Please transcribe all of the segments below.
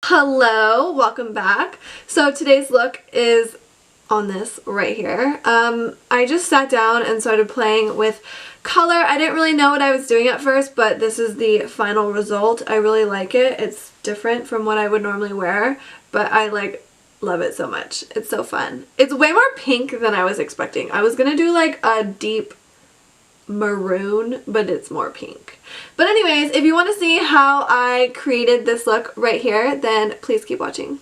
Hello, welcome back. So today's look is on this right here. I just sat down and started playing with color. I didn't really know what I was doing at first, but this is the final result. I really like it. It's different from what I would normally wear, but I love it so much. It's so fun. It's way more pink than I was expecting. I was gonna do like a deep maroon, but it's more pink. But anyways, if you want to see how I created this look right here, then please keep watching.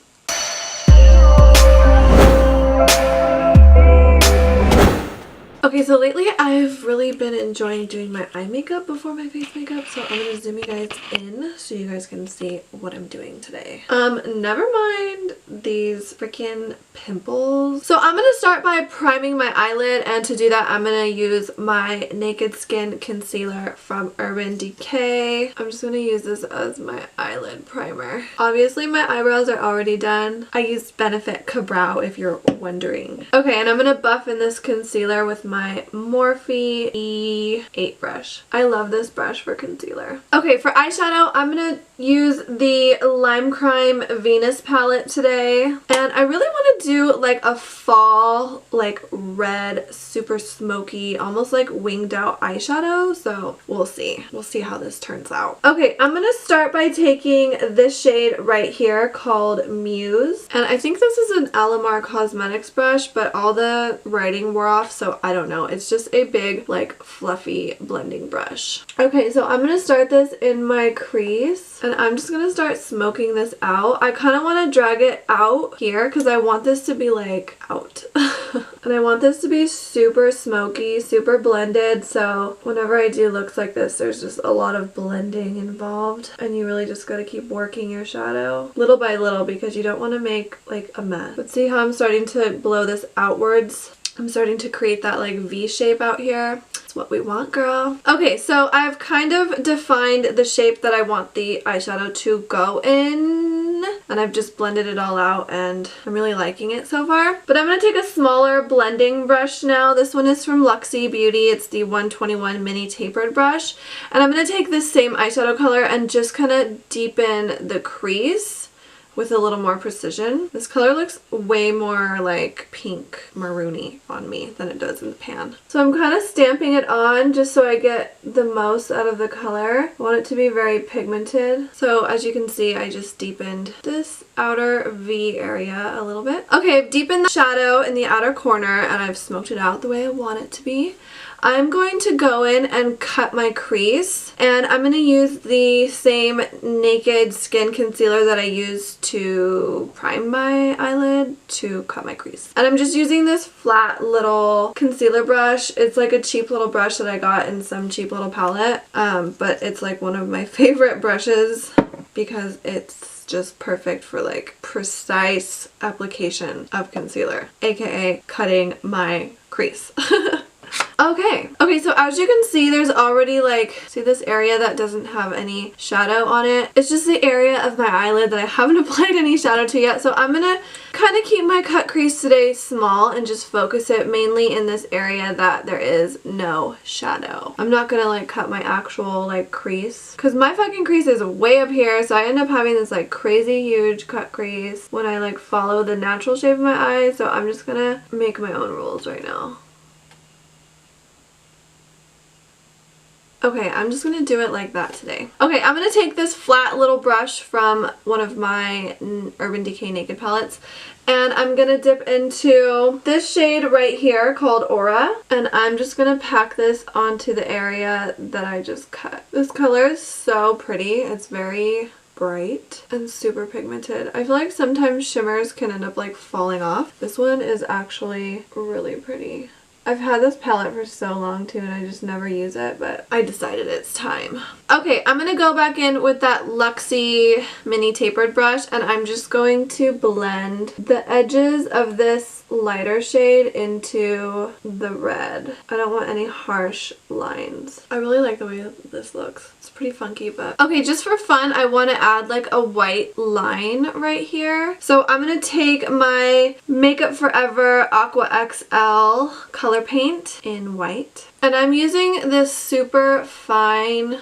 Okay, so lately I've really been enjoying doing my eye makeup before my face makeup, so I'm gonna zoom you guys in so you guys can see what I'm doing today. Never mind these freaking pimples. So I'm gonna start by priming my eyelid, and to do that I'm gonna use my Naked Skin concealer from Urban Decay. I'm just gonna use this as my eyelid primer. Obviously my eyebrows are already done. I used Benefit Ka-Brow if you're wondering. Okay, and I'm gonna buff in this concealer with my Morphe E8 brush. I love this brush for concealer. Okay, for eyeshadow, I'm gonna use the Lime Crime Venus palette today. And I really want to do like a fall, like red, super smoky, almost like winged out eyeshadow. So we'll see. We'll see how this turns out. Okay, I'm gonna start by taking this shade right here called Muse. And I think this is an Alamar Cosmetics brush, but all the writing wore off, so I don't know. It's just a big, like, fluffy blending brush. Okay, so I'm gonna start this in my crease, and I'm just gonna start smoking this out. I kind of want to drag it out here because I want this to be like out. And I want this to be super smoky, super blended, so whenever I do looks like this, there's just a lot of blending involved, and you really just gotta keep working your shadow little by little because you don't want to make like a mess. But see how I'm starting to blow this outwards? I'm starting to create that like V shape out here. That's what we want, girl. Okay, so I've kind of defined the shape that I want the eyeshadow to go in, and I've just blended it all out, and I'm really liking it so far. But I'm going to take a smaller blending brush now. This one is from Luxie Beauty. It's the 121 mini tapered brush, and I'm going to take this same eyeshadow color and just kind of deepen the crease with a little more precision. This color looks way more like pink maroony on me than it does in the pan. So I'm kind of stamping it on just so I get the most out of the color. I want it to be very pigmented. So as you can see, I just deepened this outer V area a little bit. Okay, I've deepened the shadow in the outer corner and I've smoked it out the way I want it to be. I'm going to go in and cut my crease, and I'm going to use the same Naked Skin concealer that I used to prime my eyelid to cut my crease. And I'm just using this flat little concealer brush. It's like a cheap little brush that I got in some cheap little palette, but it's like one of my favorite brushes because it's just perfect for like precise application of concealer, aka cutting my crease. Okay, so as you can see, there's already like, see this area that doesn't have any shadow on it? It's just the area of my eyelid that I haven't applied any shadow to yet, so I'm gonna kind of keep my cut crease today small and just focus it mainly in this area that there is no shadow. I'm not gonna like cut my actual like crease because my fucking crease is way up here, so I end up having this like crazy huge cut crease when I like follow the natural shape of my eyes, so I'm just gonna make my own rules right now. Okay, I'm just going to do it like that today. Okay, I'm going to take this flat little brush from one of my Urban Decay Naked palettes, and I'm going to dip into this shade right here called Aura, and I'm just going to pack this onto the area that I just cut. This color is so pretty. It's very bright and super pigmented. I feel like sometimes shimmers can end up like falling off. This one is actually really pretty. I've had this palette for so long too, and I just never use it, but I decided it's time. Okay, I'm going to go back in with that Luxie mini tapered brush, and I'm just going to blend the edges of this lighter shade into the red. I don't want any harsh lines. I really like the way this looks. It's pretty funky, but okay, just for fun, I want to add like a white line right here. So I'm going to take my Makeup Forever Aqua XL color paint in white, and I'm using this super fine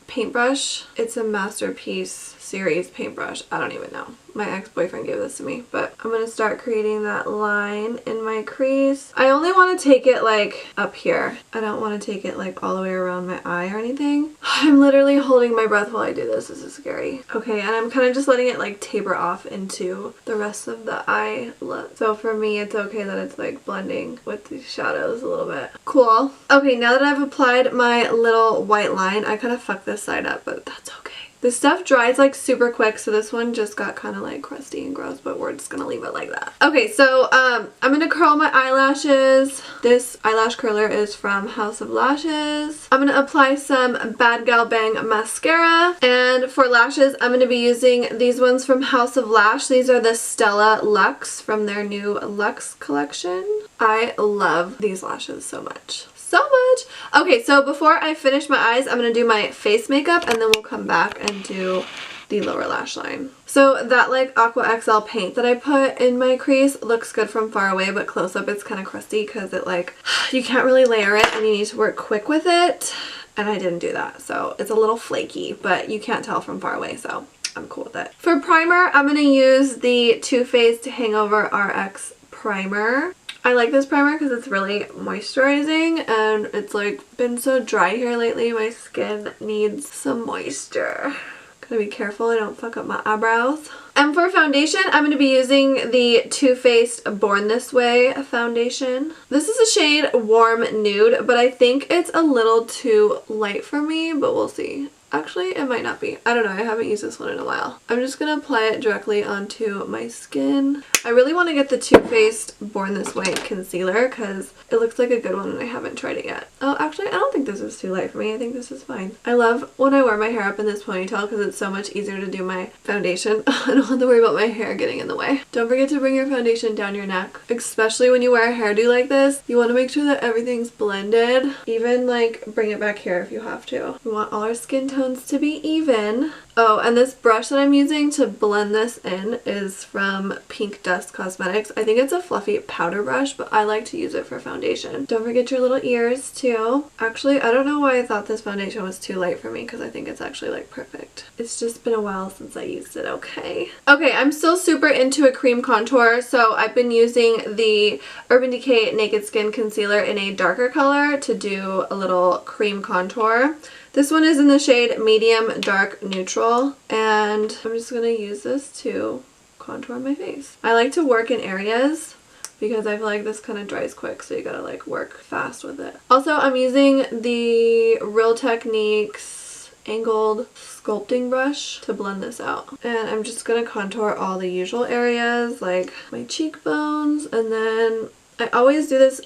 paintbrush. It's a Masterpiece series paintbrush. I don't even know. My ex-boyfriend gave this to me, but I'm going to start creating that line in my crease. I only want to take it like up here. I don't want to take it like all the way around my eye or anything. I'm literally holding my breath while I do this. This is scary. Okay, and I'm kind of just letting it like taper off into the rest of the eye look. So for me, it's okay that it's like blending with the shadows a little bit. Cool. Okay, now that I've applied my little white line, I kind of fucked this side up, but that's okay. This stuff dries like super quick, so this one just got kind of like crusty and gross, but we're just gonna leave it like that. Okay, so I'm gonna curl my eyelashes. This eyelash curler is from House of Lashes. I'm gonna apply some Bad Gal Bang mascara, and for lashes I'm gonna be using these ones from House of Lash. These are the Stella Luxe from their new Luxe collection. I love these lashes so much. So much. Okay, so before I finish my eyes, I'm going to do my face makeup and then we'll come back and do the lower lash line. So that like Aqua XL paint that I put in my crease looks good from far away, but close up it's kind of crusty because it like, you can't really layer it and you need to work quick with it. And I didn't do that. So it's a little flaky, but you can't tell from far away. So I'm cool with it. For primer, I'm going to use the Too Faced Hangover RX primer. I like this primer because it's really moisturizing and it's like been so dry here lately. My skin needs some moisture. Gotta be careful I don't fuck up my eyebrows. And for foundation, I'm going to be using the Too Faced Born This Way foundation. This is a shade Warm Nude, but I think it's a little too light for me, but we'll see. Actually, it might not be. I don't know. I haven't used this one in a while. I'm just going to apply it directly onto my skin. I really want to get the Too Faced Born This Way concealer because it looks like a good one and I haven't tried it yet. Oh, actually, I don't think this is too light for me. I think this is fine. I love when I wear my hair up in this ponytail because it's so much easier to do my foundation. I don't have to worry about my hair getting in the way. Don't forget to bring your foundation down your neck, especially when you wear a hairdo like this. You want to make sure that everything's blended. Even like bring it back here if you have to. We want all our skin tones to be even. Oh, and this brush that I'm using to blend this in is from Pink Dust Cosmetics. I think it's a fluffy powder brush, but I like to use it for foundation. Don't forget your little ears too. Actually, I don't know why I thought this foundation was too light for me because I think it's actually like perfect. It's just been a while since I used it, okay? Okay, I'm still super into a cream contour, so I've been using the Urban Decay Naked Skin Concealer in a darker color to do a little cream contour. This one is in the shade Medium Dark Neutral, and I'm just going to use this to contour my face. I like to work in areas because I feel like this kind of dries quick, so you gotta like work fast with it. Also, I'm using the Real Techniques angled sculpting brush to blend this out. And I'm just going to contour all the usual areas like my cheekbones, and then I always do this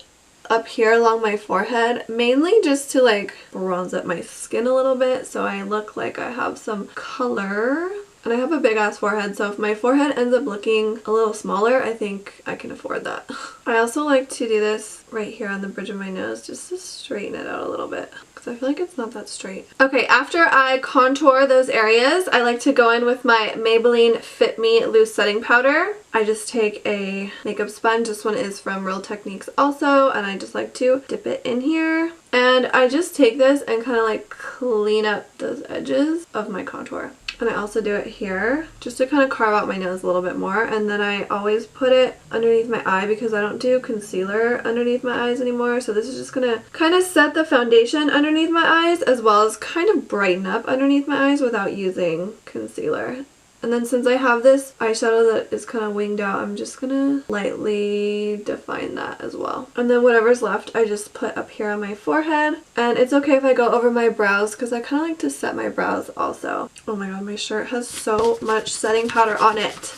up here along my forehead, mainly just to like bronze up my skin a little bit so I look like I have some color. And I have a big ass forehead, so if my forehead ends up looking a little smaller, I think I can afford that. I also like to do this right here on the bridge of my nose just to straighten it out a little bit because I feel like it's not that straight. Okay, after I contour those areas, I like to go in with my Maybelline Fit Me Loose Setting Powder. I just take a makeup sponge. This one is from Real Techniques also, and I just like to dip it in here. And I just take this and kind of like clean up those edges of my contour. And I also do it here just to kind of carve out my nose a little bit more. And then I always put it underneath my eye because I don't do concealer underneath my eyes anymore. So this is just going to kind of set the foundation underneath my eyes as well as kind of brighten up underneath my eyes without using concealer. And then since I have this eyeshadow that is kind of winged out, I'm just going to lightly define that as well. And then whatever's left, I just put up here on my forehead. And it's okay if I go over my brows because I kind of like to set my brows also. Oh my god, my shirt has so much setting powder on it.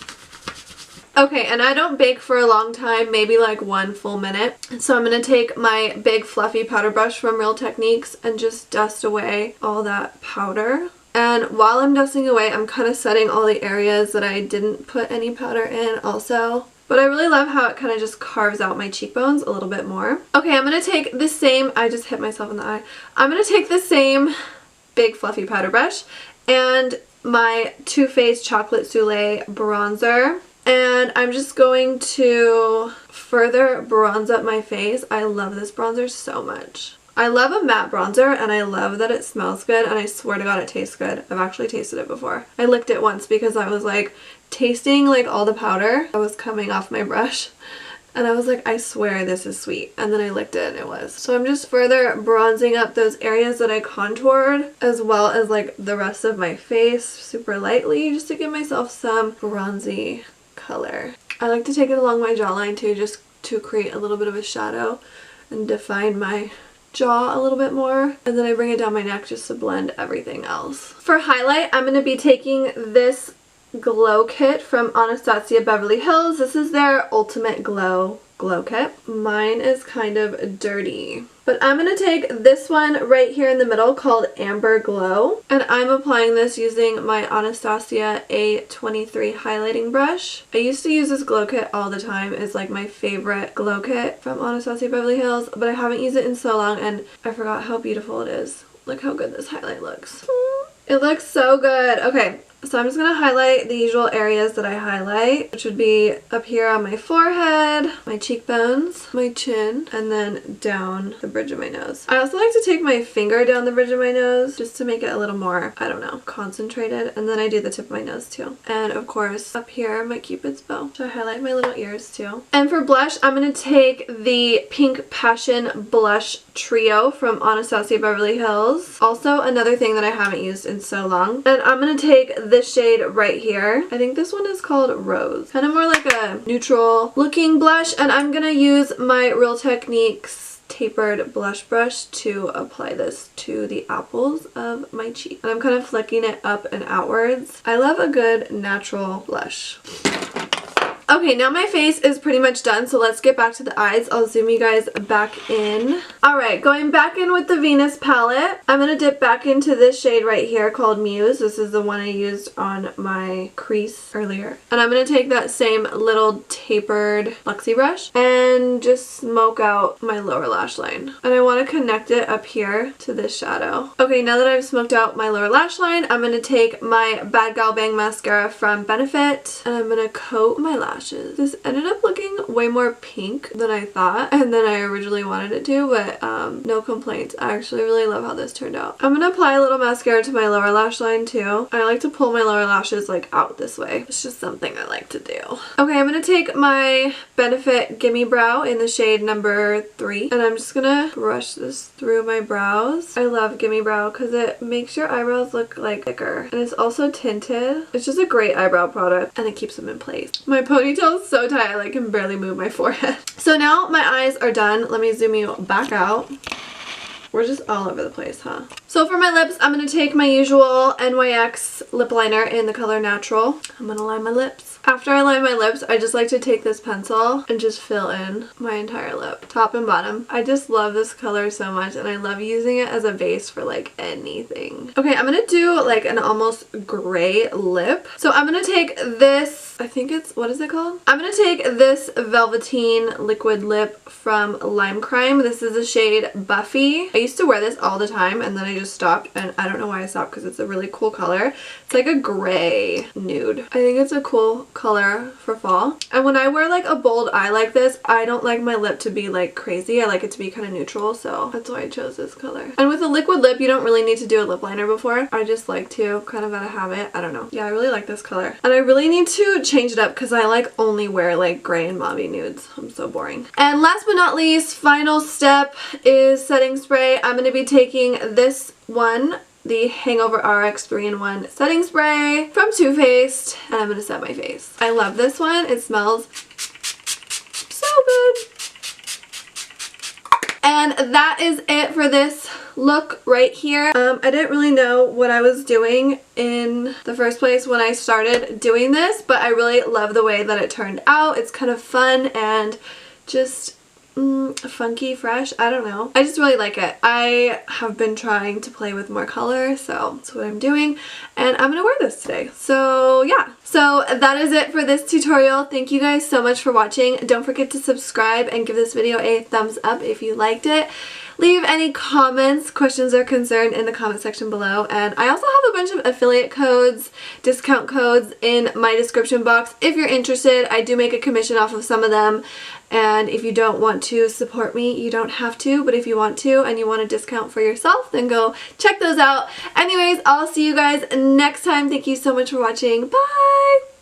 Okay, and I don't bake for a long time, maybe like 1 full minute. So I'm going to take my big fluffy powder brush from Real Techniques and just dust away all that powder. And while I'm dusting away, I'm kind of setting all the areas that I didn't put any powder in also. But I really love how it kind of just carves out my cheekbones a little bit more. Okay, I'm going to take the same, I just hit myself in the eye. I'm going to take the same big fluffy powder brush and my Too Faced Chocolate Soleil bronzer. And I'm just going to further bronze up my face. I love this bronzer so much. I love a matte bronzer and I love that it smells good, and I swear to God it tastes good. I've actually tasted it before. I licked it once because I was like tasting like all the powder that was coming off my brush. And I was like, I swear this is sweet. And then I licked it and it was. So I'm just further bronzing up those areas that I contoured, as well as like the rest of my face super lightly, just to give myself some bronzy color. I like to take it along my jawline too, just to create a little bit of a shadow and define my jaw a little bit more. And then I bring it down my neck just to blend everything else. For highlight, I'm going to be taking this glow kit from Anastasia Beverly Hills. This is their Ultimate Glow kit. Mine is kind of dirty, but I'm going to take this one right here in the middle called Amber Glow, and I'm applying this using my Anastasia A23 highlighting brush. I used to use this glow kit all the time. It's like my favorite glow kit from Anastasia Beverly Hills, but I haven't used it in so long and I forgot how beautiful it is. Look how good this highlight looks. It looks so good. Okay, so I'm just going to highlight the usual areas that I highlight, which would be up here on my forehead, my cheekbones, my chin, and then down the bridge of my nose. I also like to take my finger down the bridge of my nose just to make it a little more, I don't know, concentrated. And then I do the tip of my nose too. And of course, up here, my Cupid's bow. So I highlight my little ears too. And for blush, I'm going to take the Pink Passion Blush Trio from Anastasia Beverly Hills. Also, another thing that I haven't used in so long. And I'm going to take this shade right here. I think this one is called Rose. Kind of more like a neutral looking blush, and I'm going to use my Real Techniques tapered blush brush to apply this to the apples of my cheek. And I'm kind of flicking it up and outwards. I love a good natural blush. Okay, now my face is pretty much done, so let's get back to the eyes. I'll zoom you guys back in. Alright, going back in with the Venus palette, I'm going to dip back into this shade right here called Muse. This is the one I used on my crease earlier. And I'm going to take that same little tapered Luxie brush and just smoke out my lower lash line. And I want to connect it up here to this shadow. Okay, now that I've smoked out my lower lash line, I'm going to take my Bad Gal Bang mascara from Benefit, and I'm going to coat my lashes. This ended up looking way more pink than I thought and than I originally wanted it to, but no complaints. I actually really love how this turned out. I'm going to apply a little mascara to my lower lash line too. I like to pull my lower lashes like out this way. It's just something I like to do. Okay, I'm going to take my Benefit Gimme Brow in the shade number 3, and I'm just going to brush this through my brows. I love Gimme Brow because it makes your eyebrows look like thicker, and it's also tinted. It's just a great eyebrow product and it keeps them in place. My ponytail is so tight, I like can barely move my forehead. So now my eyes are done. Let me zoom you back out. We're just all over the place, huh? So for my lips, I'm going to take my usual NYX lip liner in the color Natural. I'm going to line my lips. After I line my lips, I just like to take this pencil and just fill in my entire lip, top and bottom. I just love this color so much, and I love using it as a base for like anything. Okay, I'm going to do like an almost gray lip. So I'm going to take this, I think it's, what is it called? I'm going to take this Velveteen liquid lip from Lime Crime. This is the shade Buffy. I used to wear this all the time and then I just stopped, and I don't know why I stopped because it's a really cool color. It's like a gray nude. I think it's a cool color for fall. And when I wear like a bold eye like this, I don't like my lip to be like crazy. I like it to be kind of neutral, so that's why I chose this color. And with a liquid lip, you don't really need to do a lip liner before. I just like to, kind of out of habit. I don't know. Yeah, I really like this color. And I really need to change it up because I like only wear like gray and mauve nudes. I'm so boring. And last but not least, final step is setting spray. I'm going to be taking this one, the Hangover RX 3-in-1 setting spray from Too Faced, and I'm going to set my face. I love this one. It smells so good. And that is it for this look right here. I didn't really know what I was doing in the first place when I started doing this, but I really love the way that it turned out. It's kind of fun and just funky, fresh. I don't know. I just really like it. I have been trying to play with more color, so that's what I'm doing, and I'm gonna wear this today. So yeah. So that is it for this tutorial. Thank you guys so much for watching. Don't forget to subscribe and give this video a thumbs up if you liked it. leave any comments, questions, or concern in the comment section below. And I also have a bunch of affiliate codes, discount codes in my description box if you're interested. I do make a commission off of some of them. And if you don't want to support me, you don't have to. But if you want to and you want a discount for yourself, then go check those out. Anyways, I'll see you guys next time. Thank you so much for watching. Bye!